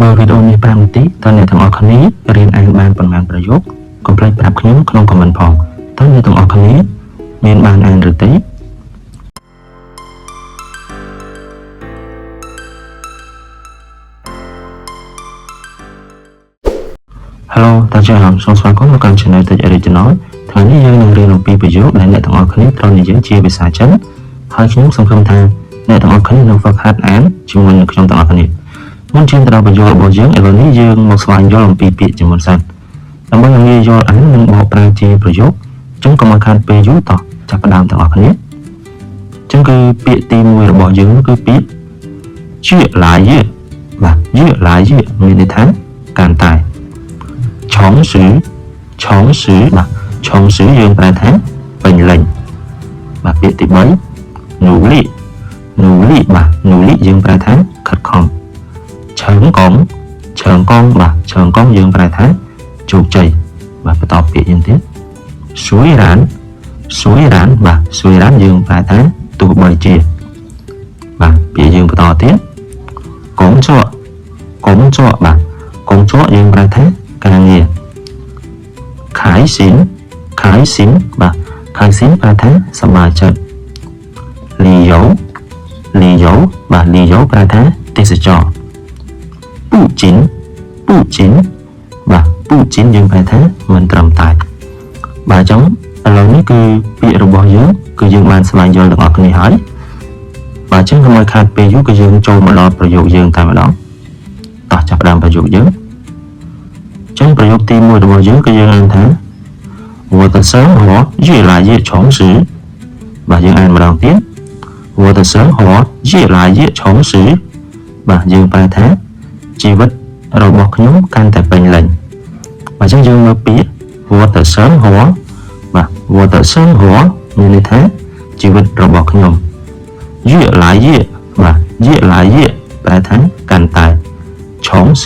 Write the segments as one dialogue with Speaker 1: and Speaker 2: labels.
Speaker 1: បើវីដេអូនេះ5នាទីតើអ្នកទាំងអស់គ្នារៀនអានបានប៉ុន្មានប្រយោគកុំភ្លេចប្រាប់ខ្ញុំក្នុងខមមិនផងតើអ្នកទាំងអស់គ្នាមានបានអានឬទេ Hello 大家好សូមស្វាគមន៍មកកាន់ Channel Tech Original ថ្ងៃនេះយើងនឹងរៀនអំពីប្រយោគដែលអ្នកទាំងអស់គ្នាត្រូវនិយាយជាភាសាចិនហើយខ្ញុំសង្ឃឹមថាអ្នកទាំងអស់គ្នានឹងហ្វឹកហាត់អានជាមួយនឹងខ្ញុំទាំងអស់គ្នាមុនឈានទៅដល់ប្រយោគរបស់យើងឥឡូវនេះយើងមកស្វែងយល់អំពីពាក្យជាមុនសិនដើម្បីឲ្យងាយយល់អាននិងបកប្រែជាប្រយោគអញ្ចឹងកុំឲ្យខាតពេលយូរតោះចាប់ផ្ដើមទាំងអស់គ្នាអញ្ចឹងគឺពាក្យទី1របស់យើងគឺពាក្យជាឡាយបាទជាឡាយមានន័យថាកាន់តែឆងស៊ឺបាទឆងស៊ឺយើងប្រែថាពេញលេញបាទពាក្យទី3នូលីបាទនូលីយើងប្រែថាខិតខំឆើងកងបាទឆើងកងយើងប្រែថាជោគជ័យបាទបន្តពាក្យយើងទៀតស៊ួយរ៉ានបាទស៊ួយរ៉ានយើងប្រែថាទោះបីជាបាទពាក្យយើងបន្តទៀតកងជក់បាទកងជក់យើងប្រែថាការងារខៃស៊ីនបាទខៃស៊ីនប្រែថាសប្បាយចិត្តលីយ៉ូបាទលីយ៉ូប្រែថាទេសចរពូជីនបាទពូជីនយើងប្រែថាមិនត្រឹមតែបាទអញ្ចឹងឥឡូវនេះគឺពាក្យរបស់យើងគឺយើងបានស្វែងយល់ទាំងអស់គ្នាហើយបាទអញ្ចឹងកុំឲ្យខាតពេលយូរគឺយើងចូលមកដល់ប្រយោគយើងតែម្ដងតោះចាប់ផ្ដើមប្រយោគយើងអញ្ចឹងប្រយោគទី1របស់យើងគឺយើងអានថា我的生活越来越充实បាទយើងអានម្ដងទៀត我的生活越来越充实បាទយើងប្រែថាជីវិតរបស់ខ្ញុំកាន់តែពេញលេញបាទអញ្ចឹងយើងមើលពាក្យ我的生活បាទ我的生活មានន័យថាជីវិតរបស់ខ្ញុំ越来越បាទ越来越ប្រែថាកាន់តែ充实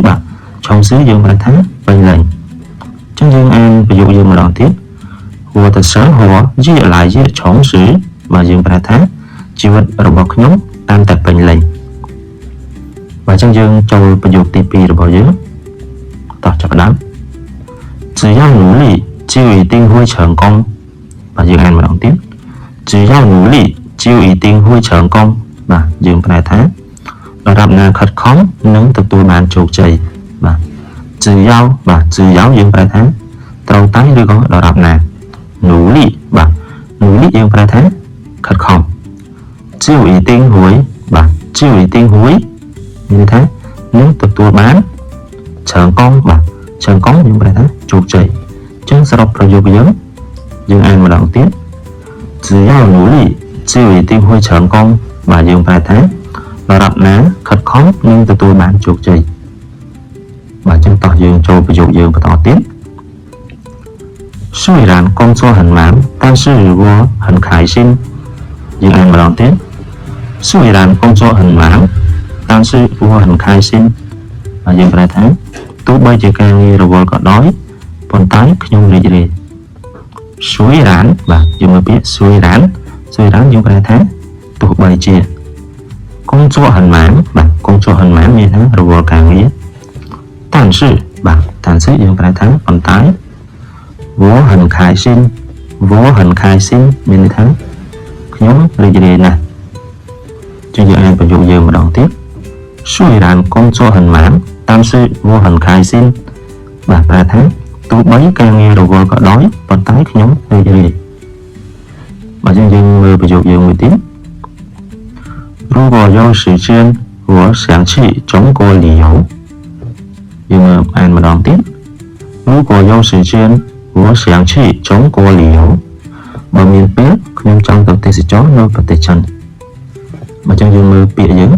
Speaker 1: បាទឆុងស៊ឺយើងប្រែថាពេញលេញអញ្ចឹងយើងអានប្រយោគយើងម្ដងទៀត我的生活越来越充实បាទយើងប្រែថាជីវិតរបស់ខ្ញុំកាន់តែពេញលេញបាទអញ្ចឹងយើងចូលប្រយោគទី2របស់យើងតោះចាប់ផ្ដើម只要努力就一定会成功បាទយើងអានម្ដងទៀត只要努力就一定会成功បាទយើងប្រែថាដរាបណាខិតខំនឹងទទួលបានជោគជ័យបាទ只要បាទ只要យើងប្រែថាត្រូវតែឬក៏ដរាបណា努力បាទ努力យើងប្រែថាខិតខំ就一定会បាទ就一定会មានថានឹងទទួលបាន成功បាទ成功យើងប្រែថាជោគជ័យអញ្ចឹងសរុបប្រយោគយើងអានម្ដងទៀត只要努力就一定会成功បាទយើងប្រែថាដរាបណាខិតខំនឹងទទួលបានជោគជ័យបាទអញ្ចឹងតោះយើងចូលប្រយោគយើងបន្តទៀត虽然工作很忙但是我很开心យើងអានម្ដងទៀត虽然工作很忙但是我很开心បាទយើងប្រែថាទោះបីជាការងាររវល់ក៏ដោយប៉ុន្តែខ្ញុំរីករាយ虽然បាទយើងមើលពាក្យ虽然យើងប្រែថាទោះបីជា工作很忙បាទ工作很忙មានថារវល់ការងារ但是បាទ但是យើងប្រែថាប៉ុន្តែ我很开心មានន័យថាខ្ញុំរីករាយណាស់ជាយើងអានប្រយោគយើងម្ដងទៀត虽然工作很忙但是我很开心បាទប្រែថាទោះបីការងាររវល់ក៏ដោយប៉ុន្តែខ្ញុំរីករាយបាទយើងមើលប្រយោគយើងមួយទៀត如果有时间我想去中国旅游យើងអានម្ដងទៀត如果有时间我想去中国旅游បើមានពេលខ្ញុំចង់ទៅទេសចរនៅប្រទេសចិនបើចឹងយើងមើលពាក្យយើង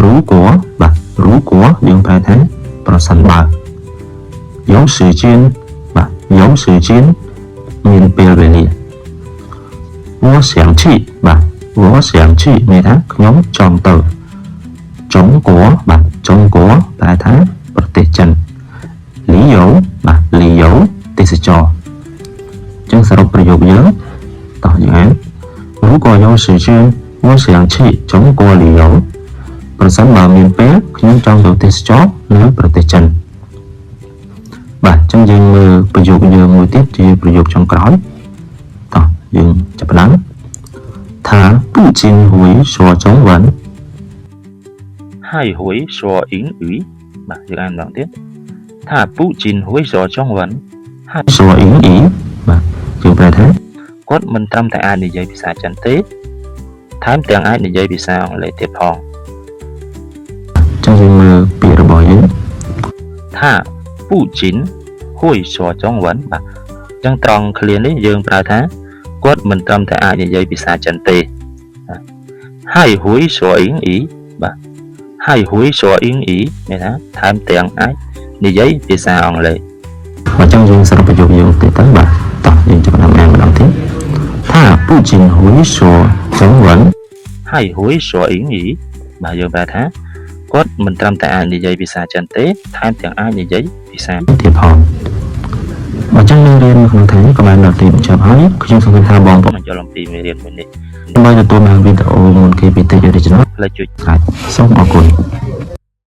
Speaker 1: 如果បាទ如果យើងប្រែថាប្រសិនបើ有时间បាទ有时间មានពេលវេលា我想去បាទ我想去មានថាខ្ញុំចង់ទៅ中国បាទ中国ប្រែថាប្រទេសចិន理由បាទ理由ទេសចរអញ្ចឹងសរុបប្រយោគយើងតោះយើងអាន如果有时间我想去中国旅游បើ ប្រសិនបើមានពេលខ្ញុំចង់ទៅទេសចរនៅប្រទេសចិនបាទអញ្ចឹងយើងមើលប្រយោគយើងមួយទៀតជាប្រយោគចុងក្រោយតោះយើងចាប់ផ្ដើមថា不仅会说中文还会说英语បាទយើងអានម្ដងទៀតថា不仅会说中文还说英语បាទយើងប្រែថាគាត់មិនត្រឹមតែអាចនិយាយភាសាចិនទេថែមទាំងអាចនិយាយភាសាអង់គ្លេសទៀតផងចឹងយើងមើលពាក្យរបស់យើងថា不仅会说中文បាទចឹងត្រង់ឃ្លានេះយើងប្រើថាគាត់មិនត្រឹមតែអាចនិយាយភាសាចិនទេ还会说英语បាទ还会说英语មានថាថែមទាំងអាចនិយាយភាសាអង់គ្លេសអញ្ចឹងយើងសរុបប្រយោគយើងទៅបាទតោះយើងចាប់ផ្ដើមអានម្ដងទៀតថា不仅会说中文还会说英语បាទយើងប្រើថាគាត់មិនត្រឹមតែអាចនិយាយភាសាចិនទេថែមទាំងអាចនិយាយភាសាទៀតផងអញ្ចឹងយើងរៀនក្នុងថ្ងៃនេះក៏បានដល់ទីបញ្ចប់ហើយខ្ញុំសង្ឃឹមថាបងប្អូននឹងយល់អំពីមេរៀនមួយនេះដើម្បីទទួលបានវីដេអូមុនគេពី Tech Original ផ្លេចចុច Subscribe សូមអរគុណ